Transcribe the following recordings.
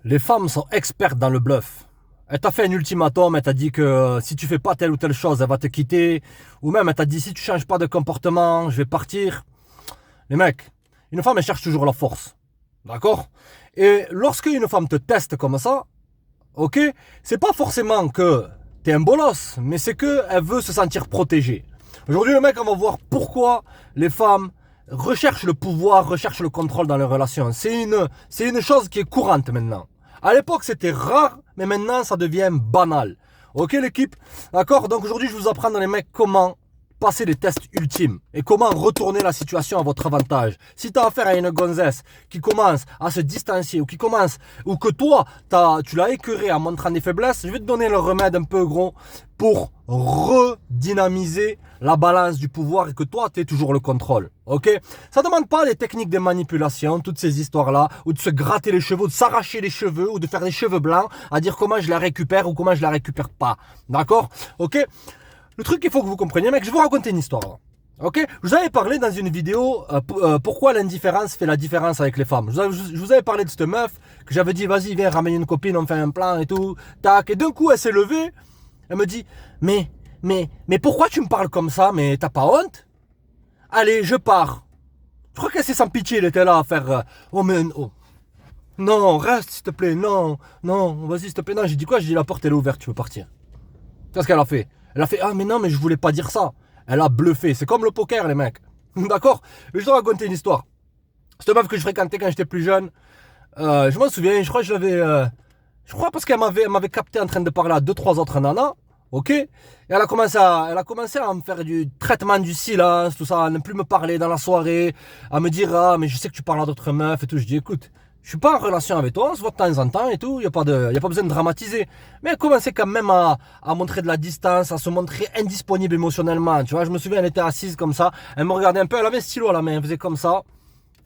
Les femmes sont expertes dans le bluff. Elle t'a fait un ultimatum, elle t'a dit que si tu fais pas telle ou telle chose, elle va te quitter. Ou même elle t'a dit si tu changes pas de comportement, je vais partir. Les mecs, une femme elle cherche toujours la force. D'accord? Et lorsque une femme te teste comme ça, ok, c'est pas forcément que t'es un bolos, mais c'est que elle veut se sentir protégée. Aujourd'hui, le mec, on va voir pourquoi les femmes recherchent le pouvoir, recherchent le contrôle dans les relations. C'est une chose qui est courante maintenant. À l'époque, c'était rare, mais maintenant, ça devient banal. Ok, l'équipe? D'accord? Donc aujourd'hui, je vous apprends, les mecs, comment passer les tests ultimes et comment retourner la situation à votre avantage. Si tu as affaire à une gonzesse qui commence à se distancier ou qui commence, ou que toi, tu l'as écœuré en montrant des faiblesses, je vais te donner le remède un peu gros pour redynamiser la balance du pouvoir et que toi, tu aies toujours le contrôle. Ok? Ça demande pas des techniques de manipulation, toutes ces histoires-là, ou de se gratter les cheveux, ou de s'arracher les cheveux, ou de faire des cheveux blancs, à dire comment je la récupère ou comment je la récupère pas. D'accord? Ok? Le truc qu'il faut que vous compreniez, mec, je vais vous raconter une histoire. Ok? Je vous avais parlé dans une vidéo pourquoi l'indifférence fait la différence avec les femmes. Je vous avais parlé de cette meuf que j'avais dit vas-y viens ramène une copine, on fait un plan et tout. Tac. Et d'un coup elle s'est levée, elle me dit mais pourquoi tu me parles comme ça? Mais t'as pas honte? Allez, je pars. Je crois qu'elle s'est sans pitié, elle était là à faire oh mais oh. Non, reste s'il te plaît, non, non, vas-y s'il te plaît. Non, j'ai dit quoi? J'ai dit la porte elle est ouverte, tu peux partir. Qu'est-ce qu'elle a fait? Elle a fait ah mais non mais je voulais pas dire ça. Elle a bluffé. C'est comme le poker les mecs. D'accord? Je te raconter une histoire. Cette meuf que je fréquentais quand j'étais plus jeune. Je m'en souviens. Je crois que je l'avais. Je crois parce qu'elle m'avait capté en train de parler à deux trois autres nanas. Ok? Et elle a commencé à me faire du traitement du silence, tout ça, à ne plus me parler dans la soirée, à me dire ah mais je sais que tu parles à d'autres meufs et tout. Je dis écoute. Je suis pas en relation avec toi, on se voit de temps en temps et tout, y a pas besoin de dramatiser. Mais elle commençait quand même à montrer de la distance, à se montrer indisponible émotionnellement. Tu vois, je me souviens, elle était assise comme ça, elle me regardait un peu, elle avait un stylo à la main, elle faisait comme ça.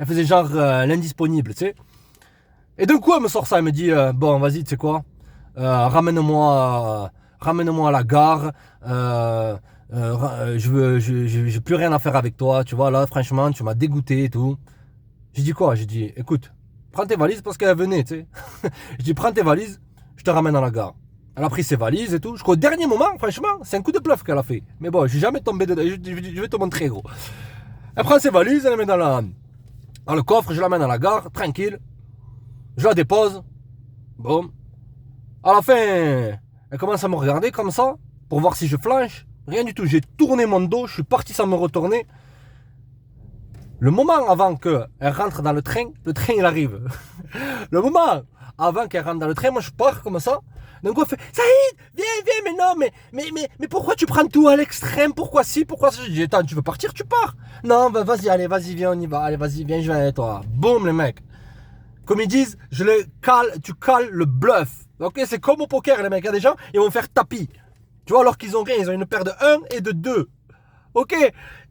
Elle faisait genre l'indisponible, tu sais. Et d'un coup, elle me sort ça, elle me dit bon, vas-y, tu sais quoi, ramène-moi à la gare. J'ai plus rien à faire avec toi, tu vois, là, franchement, tu m'as dégoûté et tout. J'ai dit quoi? J'ai dit, écoute, prends tes valises parce qu'elle venait, tu sais. Je dis, prends tes valises, je te ramène à la gare. Elle a pris ses valises et tout. Jusqu'au dernier moment, franchement, c'est un coup de bluff qu'elle a fait. Mais bon, je suis jamais tombé dedans. Je vais te montrer, gros. Elle prend ses valises, elle les met dans le coffre, je l'amène à la gare, tranquille. Je la dépose. Bon. À la fin, elle commence à me regarder comme ça, pour voir si je flanche. Rien du tout. J'ai tourné mon dos, je suis parti sans me retourner. Le moment avant qu'elle rentre dans le train il arrive. Le moment avant qu'elle rentre dans le train, moi je pars comme ça. D'un coup elle fait Saïd, viens, mais non, mais pourquoi tu prends tout à l'extrême? Pourquoi si? Pourquoi ça? Je dis attends, tu veux partir, tu pars. Non, bah vas-y, allez, vas-y, viens, on y va. Allez, vas-y, viens, je viens avec toi. Boum, les mecs. Comme ils disent, tu cales le bluff. Ok, c'est comme au poker, les mecs. Il y a des gens, ils vont faire tapis. Tu vois, alors qu'ils ont rien, ils ont une paire de un et de 2. Ok.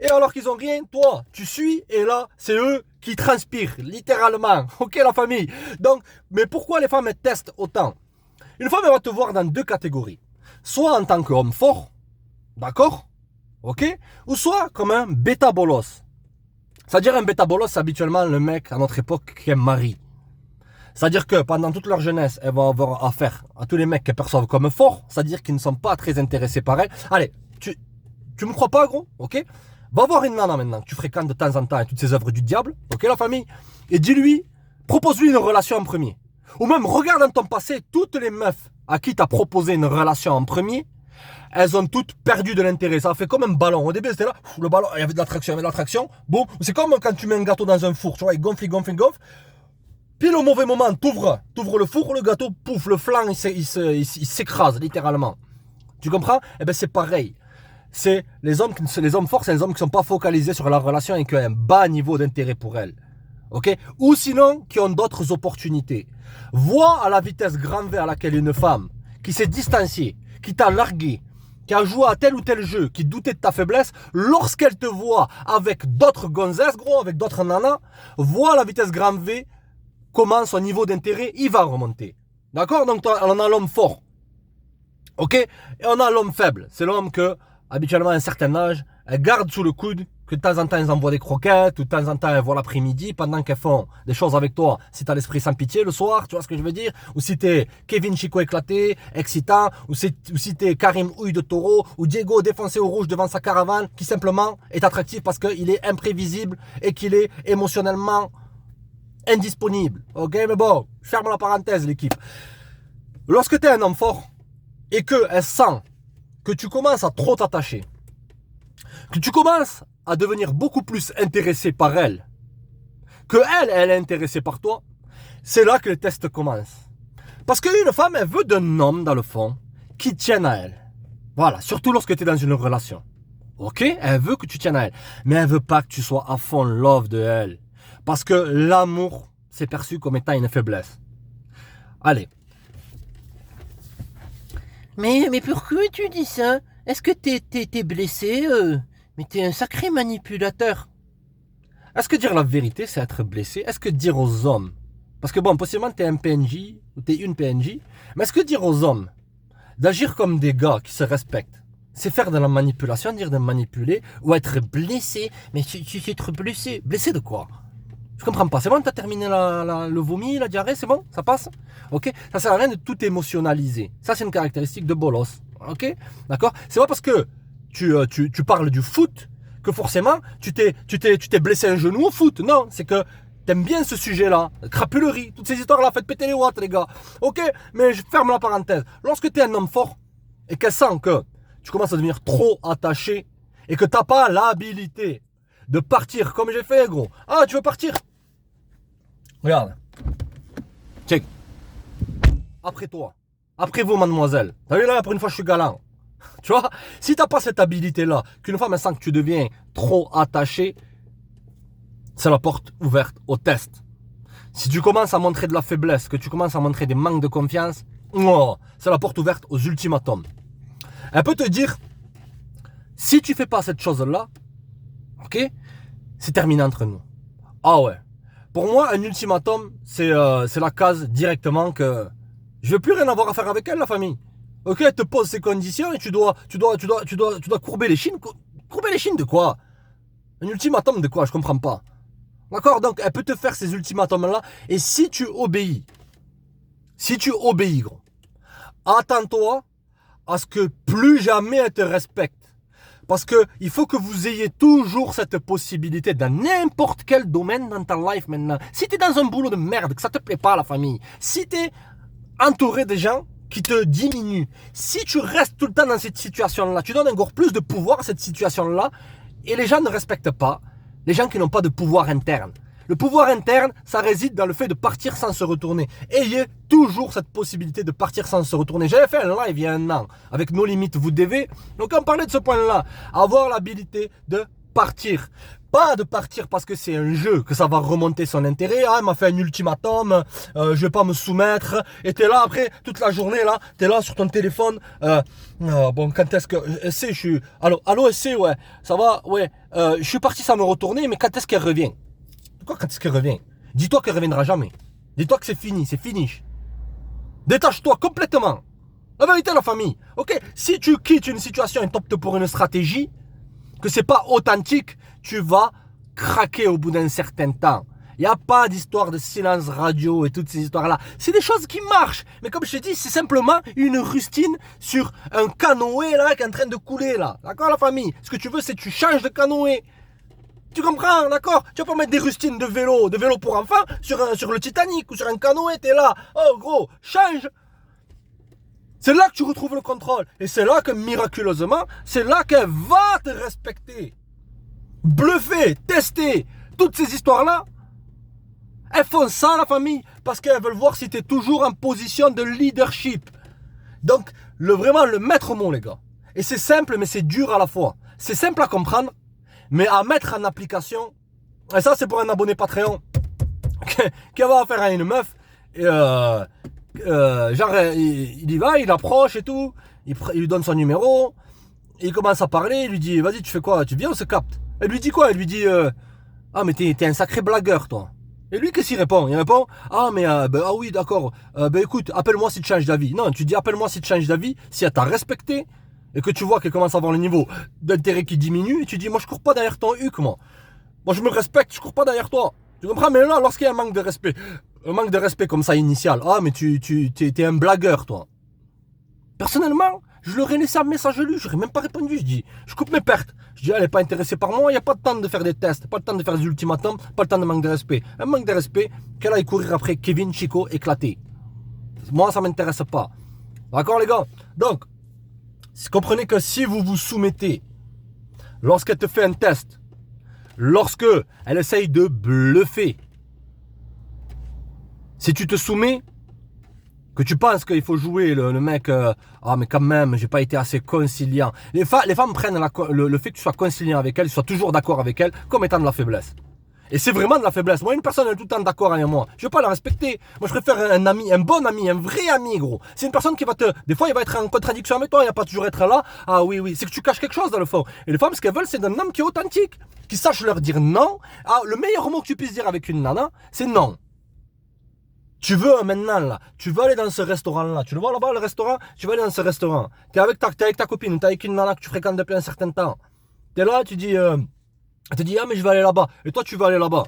Et alors qu'ils ont rien, toi, tu suis et là, c'est eux qui transpirent, littéralement. Ok, la famille. Donc, mais pourquoi les femmes elles testent autant? Une femme, elle va te voir dans deux catégories. Soit en tant qu'homme fort, d'accord? Ok? Ou soit comme un bêta bolos. C'est-à-dire un bêta bolos, c'est habituellement le mec à notre époque qui est mari. C'est-à-dire que pendant toute leur jeunesse, elle va avoir affaire à tous les mecs qu'elle perçoivent comme forts, c'est-à-dire qu'ils ne sont pas très intéressés par elle. Allez, tu me crois pas, gros? Ok? Va voir une nana maintenant que tu fréquentes de temps en temps et toutes ces œuvres du diable, ok, la famille? Et dis-lui, propose-lui une relation en premier. Ou même, regarde dans ton passé, toutes les meufs à qui t'as proposé une relation en premier, elles ont toutes perdu de l'intérêt. Ça a fait comme un ballon. Au début, c'était là, le ballon, il y avait de l'attraction, Bon, c'est comme quand tu mets un gâteau dans un four, tu vois, il gonfle. Pile au mauvais moment, t'ouvres le four, le gâteau, pouf, le flanc, il s'écrase, littéralement. Tu comprends? Eh ben, c'est pareil. C'est les hommes forts, c'est les hommes qui ne sont pas focalisés sur la relation et qui ont un bas niveau d'intérêt pour elle. Ok? Ou sinon, qui ont d'autres opportunités. Vois à la vitesse grand V à laquelle une femme qui s'est distanciée, qui t'a largué, qui a joué à tel ou tel jeu, qui doutait de ta faiblesse, lorsqu'elle te voit avec d'autres gonzesses, gros, avec d'autres nanas, vois à la vitesse grand V comment son niveau d'intérêt, il va remonter. D'accord? Donc, on a l'homme fort. Ok? Et on a l'homme faible. C'est l'homme que, habituellement, à un certain âge, elle garde sous le coude que de temps en temps, elles envoient des croquettes, ou de temps en temps, elles voient l'après-midi, pendant qu'elles font des choses avec toi. Si t'as l'esprit sans pitié le soir, tu vois ce que je veux dire? Ou si t'es Kevin Chico éclaté, excitant, ou si t'es Karim Houille de Taureau, ou Diego défoncé au rouge devant sa caravane, qui simplement est attractif parce qu'il est imprévisible et qu'il est émotionnellement indisponible. Ok, mais bon, je ferme la parenthèse, l'équipe. Lorsque t'es un homme fort, et qu'elle sent que tu commences à trop t'attacher, que tu commences à devenir beaucoup plus intéressé par elle, que elle est intéressée par toi, c'est là que les tests commencent. Parce qu'une femme, elle veut d'un homme, dans le fond, qui tienne à elle. Voilà, surtout lorsque tu es dans une relation. Ok, elle veut que tu tiennes à elle. Mais elle veut pas que tu sois à fond love de elle. Parce que l'amour, c'est perçu comme étant une faiblesse. Allez. Mais pourquoi tu dis ça? Est-ce que t'es blessé? Mais t'es un sacré manipulateur. Est-ce que dire la vérité, c'est être blessé? Est-ce que dire aux hommes? Parce que bon, possiblement, t'es un PNJ, ou t'es une PNJ. Mais est-ce que dire aux hommes d'agir comme des gars qui se respectent, c'est faire de la manipulation, dire de manipuler, ou être blessé? Mais tu es être blessé. Blessé de quoi? Je comprends pas. C'est bon, t'as terminé le vomi, la diarrhée, c'est bon? Ça passe? Ok? Ça sert à rien de tout émotionnaliser. Ça, c'est une caractéristique de bolos. Ok? D'accord? C'est pas parce que tu parles du foot que forcément tu t'es blessé un genou au foot. Non, c'est que t'aimes bien ce sujet-là. Crapulerie, toutes ces histoires-là, faites péter les watts, les gars. Ok? Mais je ferme la parenthèse. Lorsque t'es un homme fort et qu'elle sent que tu commences à devenir trop attaché et que t'as pas l'habilité de partir comme j'ai fait, gros. Ah, tu veux partir? Regarde. Check. Après toi. Après vous, mademoiselle. T'as vu là, pour une fois, je suis galant. Tu vois? Si t'as pas cette habilité-là, qu'une femme elle sent que tu deviens trop attaché, c'est la porte ouverte au test. Si tu commences à montrer de la faiblesse, que tu commences à montrer des manques de confiance, oh, c'est la porte ouverte aux ultimatums. Elle peut te dire, si tu fais pas cette chose-là, ok, c'est terminé entre nous. Ah ouais. Pour moi, un ultimatum, c'est la case directement que je veux plus rien avoir à faire avec elle, la famille. Ok, elle te pose ses conditions et tu dois courber les chines. Courber les chines de quoi? Un ultimatum de quoi? Je comprends pas. D'accord? Donc, elle peut te faire ces ultimatums-là. Et si tu obéis, gros, attends-toi à ce que plus jamais elle te respecte. Parce que il faut que vous ayez toujours cette possibilité dans n'importe quel domaine dans ta life maintenant. Si tu es dans un boulot de merde, que ça te plaît pas la famille, si tu es entouré de gens qui te diminuent, si tu restes tout le temps dans cette situation-là, tu donnes encore plus de pouvoir à cette situation-là et les gens ne respectent pas les gens qui n'ont pas de pouvoir interne. Le pouvoir interne, ça réside dans le fait de partir sans se retourner. Ayez toujours cette possibilité de partir sans se retourner. J'avais fait un live il y a un an avec nos limites, vous devez. Donc on parlait de ce point-là. Avoir l'habilité de partir. Pas de partir parce que c'est un jeu, que ça va remonter son intérêt. Ah, elle m'a fait un ultimatum, je vais pas me soumettre. Et t'es là après, toute la journée, là, t'es là sur ton téléphone. Bon, quand est-ce que... je suis... Allô, SC, ouais, ça va, ouais. Je suis parti sans me retourner, mais quand est-ce qu'elle revient? Pourquoi quand est-ce qu'elle revient? Dis-toi qu'elle reviendra jamais. Dis-toi que c'est fini, c'est finish. Détache-toi complètement. La vérité, la famille. Ok, si tu quittes une situation et t'optes pour une stratégie, que c'est pas authentique, tu vas craquer au bout d'un certain temps. Il n'y a pas d'histoire de silence radio et toutes ces histoires-là. C'est des choses qui marchent. Mais comme je te dis, c'est simplement une rustine sur un canoë là qui est en train de couler là. D'accord la famille? Ce que tu veux, c'est que tu changes de canoë. Tu comprends, d'accord? Tu vas pas mettre des rustines de vélo pour enfants sur le Titanic ou sur un canoë, t'es là. Oh gros, change. C'est là que tu retrouves le contrôle. Et c'est là que miraculeusement, c'est là qu'elle va te respecter. Bluffer, tester, toutes ces histoires-là, elles font ça la famille parce qu'elles veulent voir si tu es toujours en position de leadership. Donc, vraiment le maître mot les gars. Et c'est simple mais c'est dur à la fois. C'est simple à comprendre, mais à mettre en application. Et ça c'est pour un abonné Patreon qui va affaire à une meuf. Et genre il y va, il approche et tout, il lui donne son numéro, il commence à parler, il lui dit vas-y tu fais quoi, tu viens on se capte. Elle lui dit quoi? Elle lui dit ah mais t'es un sacré blagueur toi. Et lui qu'est-ce qu'il répond? Il répond ah mais ah oui d'accord, écoute appelle-moi si tu changes d'avis. Non tu dis appelle-moi si tu changes d'avis, si elle t'a respecté et que tu vois qu'elle commence à avoir le niveau d'intérêt qui diminue, et tu dis, moi je cours pas derrière ton huc, moi. Moi je me respecte, je cours pas derrière toi. Tu comprends? Mais là, lorsqu'il y a un manque de respect comme ça initial, ah mais t'es un blagueur, toi. Personnellement, je leur ai laissé un message lu, je n'aurais même pas répondu. Je dis, je coupe mes pertes. Je dis, elle n'est pas intéressée par moi, il n'y a pas de temps de faire des tests, pas le temps de faire des ultimatums, pas le temps de manque de respect. Un manque de respect, qu'elle aille courir après Kevin Chico éclaté. Moi, ça ne m'intéresse pas. D'accord, les gars? Donc, comprenez que si vous vous soumettez, lorsqu'elle te fait un test, lorsque elle essaye de bluffer, si tu te soumets, que tu penses qu'il faut jouer le mec, ah mais quand même, j'ai pas été assez conciliant. Les femmes prennent le fait que tu sois conciliant avec elles, tu sois toujours d'accord avec elles, comme étant de la faiblesse. Et c'est vraiment de la faiblesse. Moi, une personne est tout le temps d'accord avec moi. Je vais pas la respecter. Moi, je préfère un ami, un bon ami, un vrai ami, gros. C'est une personne qui va des fois, il va être en contradiction avec toi, il va pas toujours être là. Ah oui, oui, c'est que tu caches quelque chose dans le fond. Et les femmes, ce qu'elles veulent, c'est un homme qui est authentique, qui sache leur dire non. Ah, le meilleur mot que tu puisses dire avec une nana, c'est non. Tu veux maintenant là, tu veux aller dans ce restaurant là, tu le vois là-bas le restaurant, tu vas aller dans ce restaurant, t'es avec ta copine, t'es avec une nana que tu fréquentes depuis un certain temps, t'es là, tu dis, elle te dit ah mais je vais aller là-bas, et toi tu vas aller là-bas,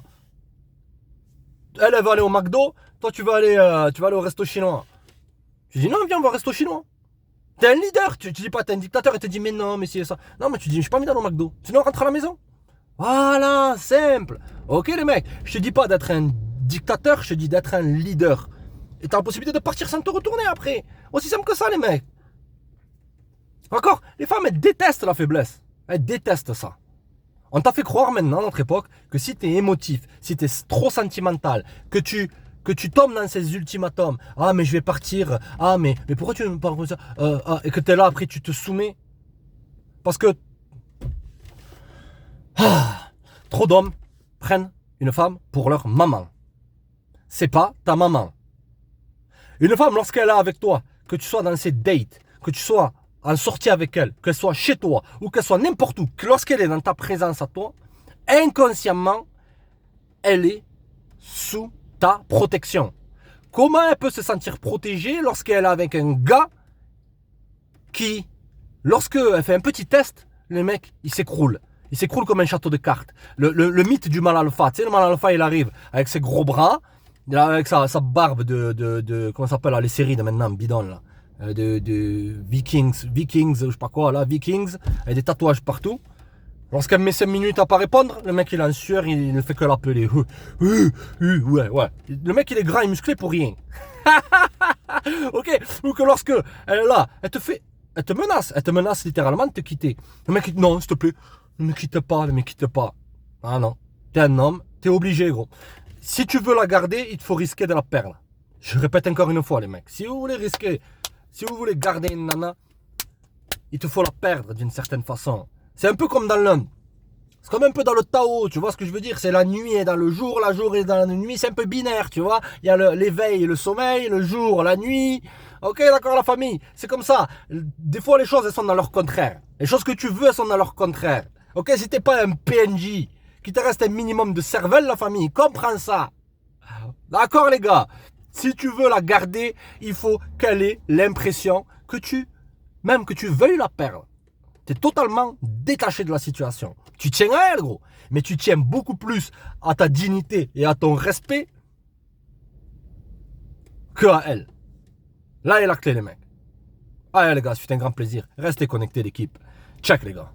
elle va aller au McDo, toi tu vas aller au resto chinois, tu dis non viens on va au resto chinois, t'es un leader, tu dis pas t'es un dictateur, et te dit mais non mais c'est ça, non mais tu dis j'ai pas envie d'aller au McDo, sinon on rentre à la maison, voilà, simple, ok les mecs, je te dis pas d'être un dictateur, je te dis d'être un leader. Et t'as la possibilité de partir sans te retourner après. Aussi simple que ça, les mecs. D'accord? Les femmes, elles détestent la faiblesse. Elles détestent ça. On t'a fait croire maintenant, à notre époque, que si t'es émotif, si t'es trop sentimental, que tu tombes dans ces ultimatums, ah mais je vais partir, ah mais pourquoi tu me parles comme ça, et que t'es là après tu te soumets. Parce que trop d'hommes prennent une femme pour leur maman. C'est pas ta maman. Une femme, lorsqu'elle est avec toi, que tu sois dans ses dates, que tu sois en sortie avec elle, qu'elle soit chez toi ou qu'elle soit n'importe où, que lorsqu'elle est dans ta présence à toi, inconsciemment, elle est sous ta protection. Comment elle peut se sentir protégée lorsqu'elle est avec un gars qui, lorsqu'elle fait un petit test, le mec, il s'écroule. Il s'écroule comme un château de cartes. Le mythe du mal alpha. Tu sais, le mal alpha, il arrive avec ses gros bras, avec sa barbe de comment ça s'appelle là, les séries de maintenant, bidon là. De Vikings, je sais pas quoi là, Vikings, avec des tatouages partout. Lorsqu'elle met 5 minutes à pas répondre, le mec il est en sueur, il ne fait que l'appeler. Ouais. Le mec il est grand et musclé pour rien. Ok. Ou que lorsque elle est là, elle te menace littéralement de te quitter. Le mec dit non, s'il te plaît, ne me quitte pas. Ah non, t'es un homme, t'es obligé gros. Si tu veux la garder, il te faut risquer de la perdre. Je répète encore une fois les mecs, si vous voulez garder une nana, il te faut la perdre d'une certaine façon. C'est un peu comme c'est comme un peu dans le Tao, tu vois ce que je veux dire? C'est la nuit et dans le jour, la jour et dans la nuit, c'est un peu binaire, tu vois? Il y a l'éveil et le sommeil, le jour, la nuit. Ok, d'accord, la famille, c'est comme ça. Des fois, les choses, elles sont dans leur contraire. Les choses que tu veux, elles sont dans leur contraire. Ok, si t'es pas un PNJ, qu'il te reste un minimum de cervelle, la famille, comprends ça. D'accord, les gars? Si tu veux la garder, il faut qu'elle ait l'impression que même que tu veuilles la perdre. Tu es totalement détaché de la situation. Tu tiens à elle, gros. Mais tu tiens beaucoup plus à ta dignité et à ton respect que à elle. Là est la clé, les mecs. Allez, les gars, c'était un grand plaisir. Restez connectés, l'équipe. Check, les gars.